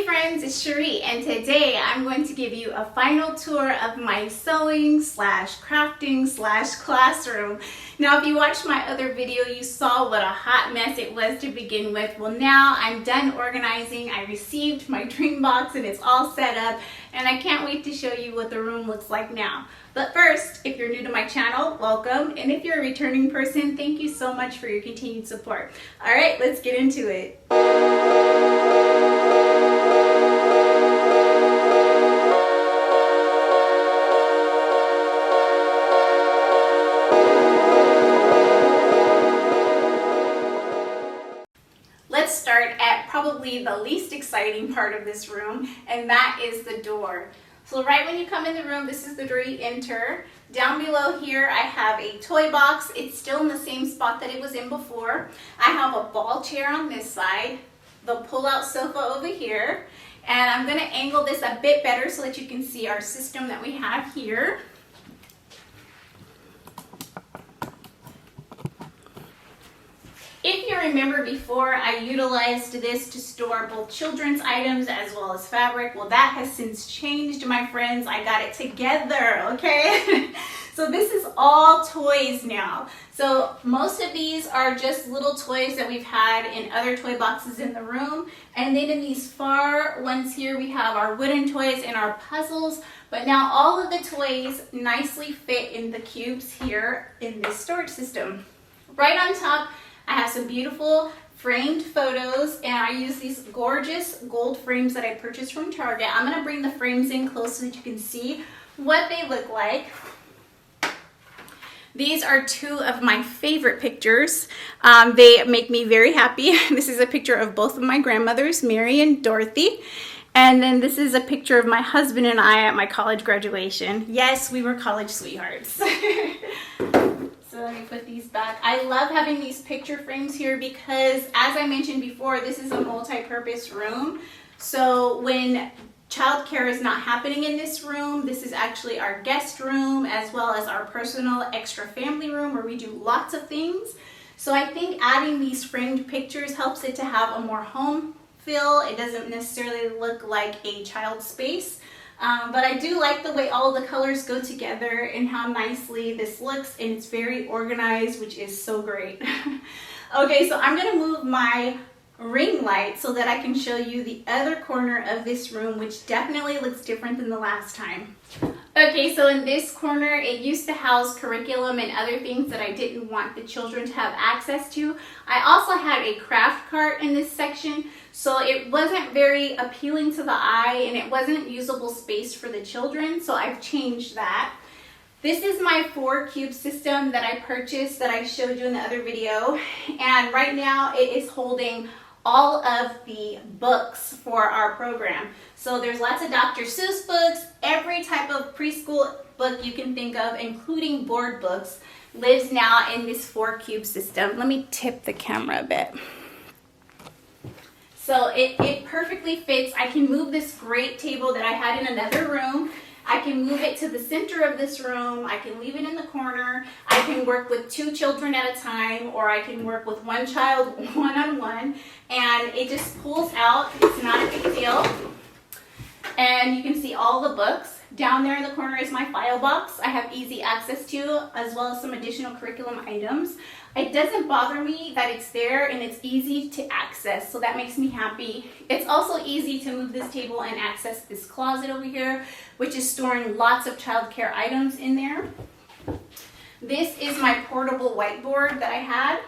Hey friends, it's Shereé, and today I'm going to give you a final tour of my sewing slash crafting slash classroom. Now, if you watched my other video, you saw what a hot mess it was to begin with. Well, now I'm done organizing. I received my dream box and it's all set up, and I can't wait to show you what the room looks like now. But first, if you're new to my channel, welcome. And if you're a returning person, thank you so much for your continued support. All right, let's get into it. Let's start at probably the least exciting part of this room, and that is the door. So right when you come in the room, this is the door you enter. Down below here, I have a toy box. It's still in the same spot that it was in before. I have a ball chair on this side, the pull-out sofa over here, and I'm gonna angle this a bit better so that you can see our system that we have here. If you remember before, I utilized this to store both children's items as well as fabric. Well, that has since changed, my friends. I got it together, okay? So this is all toys now. So most of these are just little toys that we've had in other toy boxes in the room. And then in these far ones here, we have our wooden toys and our puzzles. But now all of the toys nicely fit in the cubes here in this storage system. Right on top, I have some beautiful framed photos, and I use these gorgeous gold frames that I purchased from Target. I'm going to bring the frames in close so that you can see what they look like. These are two of my favorite pictures. They make me very happy. This is a picture of both of my grandmothers, Mary and Dorothy. And then this is a picture of my husband and I at my college graduation. Yes, we were college sweethearts. So let me put these back. I love having these picture frames here because, as I mentioned before, this is a multi-purpose room. So when childcare is not happening in this room, this is actually our guest room as well as our personal extra family room where we do lots of things. So I think adding these framed pictures helps it to have a more home feel. It doesn't necessarily look like a child space. But I do like the way all the colors go together and how nicely this looks, and it's very organized, which is so great. Okay, so I'm going to move my ring light so that I can show you the other corner of this room, which definitely looks different than the last time. Okay, so in this corner, it used to house curriculum and other things that I didn't want the children to have access to. I also had a craft cart in this section, so it wasn't very appealing to the eye and it wasn't usable space for the children, so I've changed that. This is my 4-cube system that I purchased that I showed you in the other video, and right now it is holding all of the books for our program. So there's lots of Dr. Seuss books, every type of preschool book you can think of, including board books, lives now in this 4-cube system. Let me tip the camera a bit. So it perfectly fits. I can move this great table that I had in another room. I can move it to the center of this room. I can leave it in the corner. I can work with 2 children at a time, or I can work with 1 child one-on-one, and it just pulls out. It's not a big deal. And you can see all the books. Down there in the corner is my file box I have easy access to, as well as some additional curriculum items. It doesn't bother me that it's there and it's easy to access, so that makes me happy. It's also easy to move this table and access this closet over here, which is storing lots of childcare items in there. This is my portable whiteboard that I had.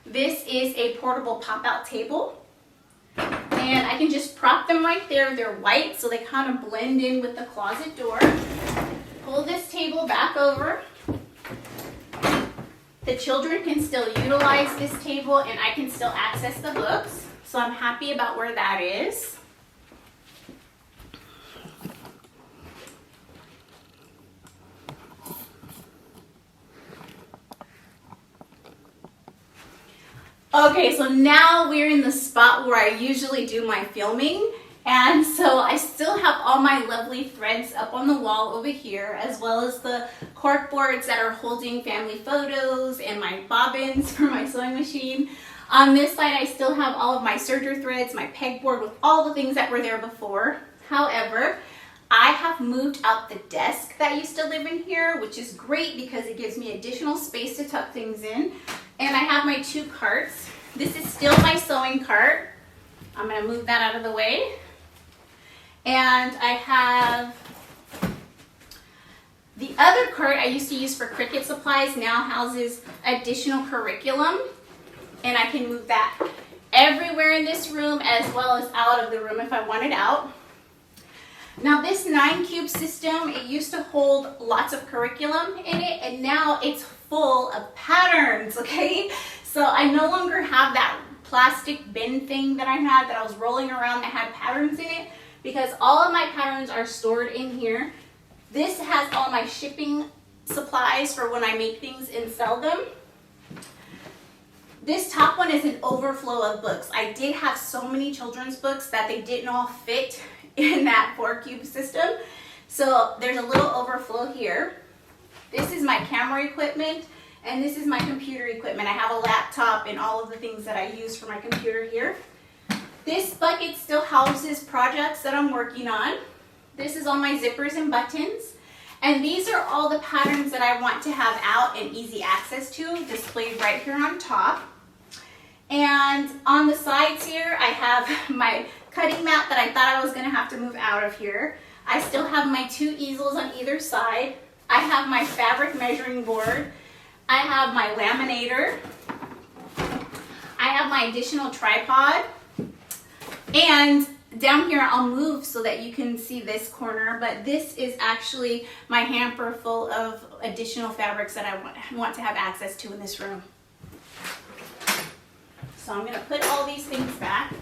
This is a portable pop-out table. And I can just prop them right there. They're white, so they kind of blend in with the closet door. Pull this table back over. The children can still utilize this table and I can still access the books. So I'm happy about where that is. Okay, so now we're in the spot where I usually do my filming, and so I still have all my lovely threads up on the wall over here, as well as the cork boards that are holding family photos and my bobbins for my sewing machine. On this side, I still have all of my serger threads, my pegboard with all the things that were there before. However, I have moved out the desk that used to live in here, which is great because it gives me additional space to tuck things in. And I have my 2 carts. This is still my sewing cart. I'm going to move that out of the way. And I have the other cart I used to use for Cricut supplies, now houses additional curriculum. And I can move that everywhere in this room as well as out of the room if I want it out. Now this 9-cube system, it used to hold lots of curriculum in it, and now it's full of patterns, okay? So I no longer have that plastic bin thing that I had that I was rolling around that had patterns in it, because all of my patterns are stored in here. This has all my shipping supplies for when I make things and sell them. This top one is an overflow of books. I did have so many children's books that they didn't all fit in that 4-cube system. So there's a little overflow here. This is my camera equipment, and this is my computer equipment. I have a laptop and all of the things that I use for my computer here. This bucket still houses projects that I'm working on. This is all my zippers and buttons. And these are all the patterns that I want to have out and easy access to, displayed right here on top. And on the sides here, I have my cutting mat that I thought I was going to have to move out of here. I still have my 2 easels on either side. I have my fabric measuring board. I have my laminator. I have my additional tripod. And down here, I'll move so that you can see this corner, but this is actually my hamper full of additional fabrics that I want to have access to in this room. So I'm going to put all these things back.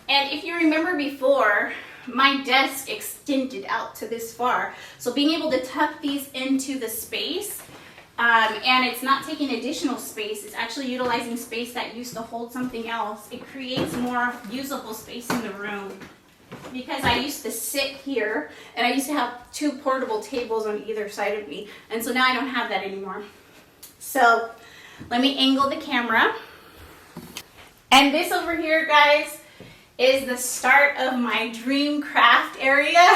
And if you remember before, my desk extended out to this far. So being able to tuck these into the space, and it's not taking additional space, it's actually utilizing space that used to hold something else. It creates more usable space in the room. Because I used to sit here, and I used to have 2 portable tables on either side of me. And so now I don't have that anymore. So let me angle the camera. And this over here, guys, is the start of my dream craft area.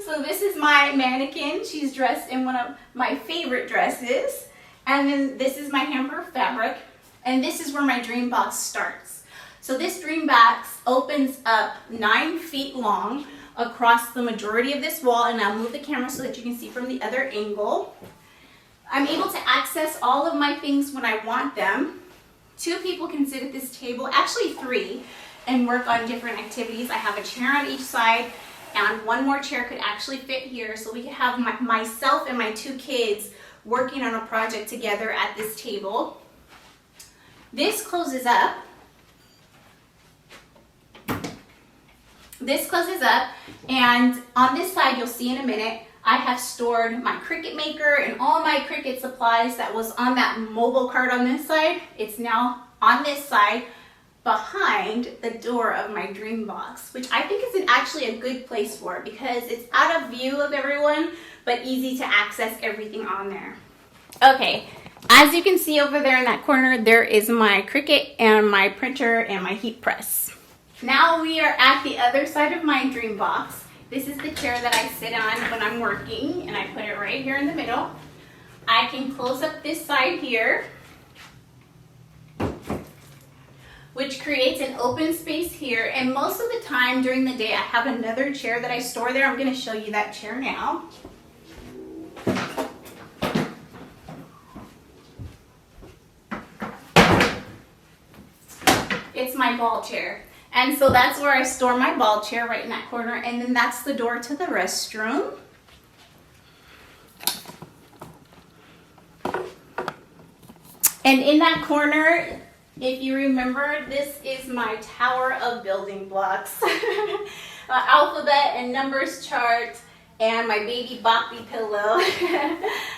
So this is my mannequin. She's dressed in one of my favorite dresses. And then this is my hamper fabric. And this is where my dream box starts. So this dream box opens up 9 feet long across the majority of this wall. And I'll move the camera so that you can see from the other angle. I'm able to access all of my things when I want them. 2 people can sit at this table, actually 3, and work on different activities. I have a chair on each side, and 1 more chair could actually fit here, so we could have myself and my 2 kids working on a project together at this table. This closes up. This closes up, and on this side, you'll see in a minute, I have stored my Cricut maker and all my Cricut supplies that was on that mobile cart on this side. It's now on this side behind the door of my dream box, which I think is actually a good place for it because it's out of view of everyone, but easy to access everything on there. Okay, as you can see over there in that corner, there is my Cricut and my printer and my heat press. Now we are at the other side of my dream box. This is the chair that I sit on when I'm working, and I put it right here in the middle. I can close up this side here, which creates an open space here. And most of the time during the day, I have another chair that I store there. I'm going to show you that chair now. It's my ball chair. And so that's where I store my ball chair, right in that corner. And then that's the door to the restroom. And in that corner, if you remember, this is my tower of building blocks. Alphabet and numbers chart and my baby boppy pillow.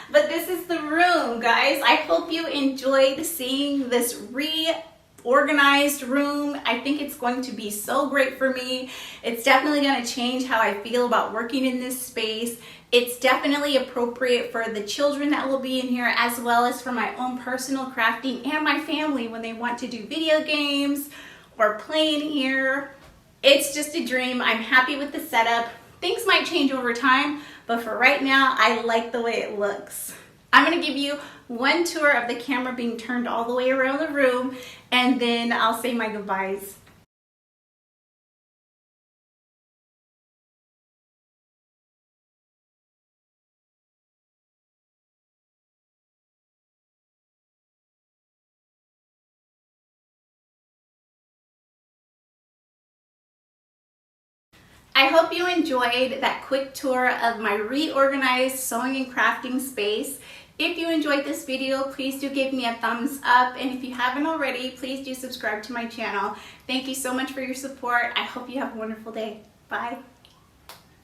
But this is the room, guys. I hope you enjoyed seeing this organized room. I think it's going to be so great for me. It's definitely going to change how I feel about working in this space. It's definitely appropriate for the children that will be in here, as well as for my own personal crafting and my family when they want to do video games or play in here. It's just a dream. I'm happy with the setup. Things might change over time, but for right now, I like the way it looks. I'm going to give you one tour of the camera being turned all the way around the room, and then I'll say my goodbyes. I hope you enjoyed that quick tour of my reorganized sewing and crafting space. If you enjoyed this video, please do give me a thumbs up, and if you haven't already, please do subscribe to my channel. Thank you so much for your support. I hope you have a wonderful day. Bye.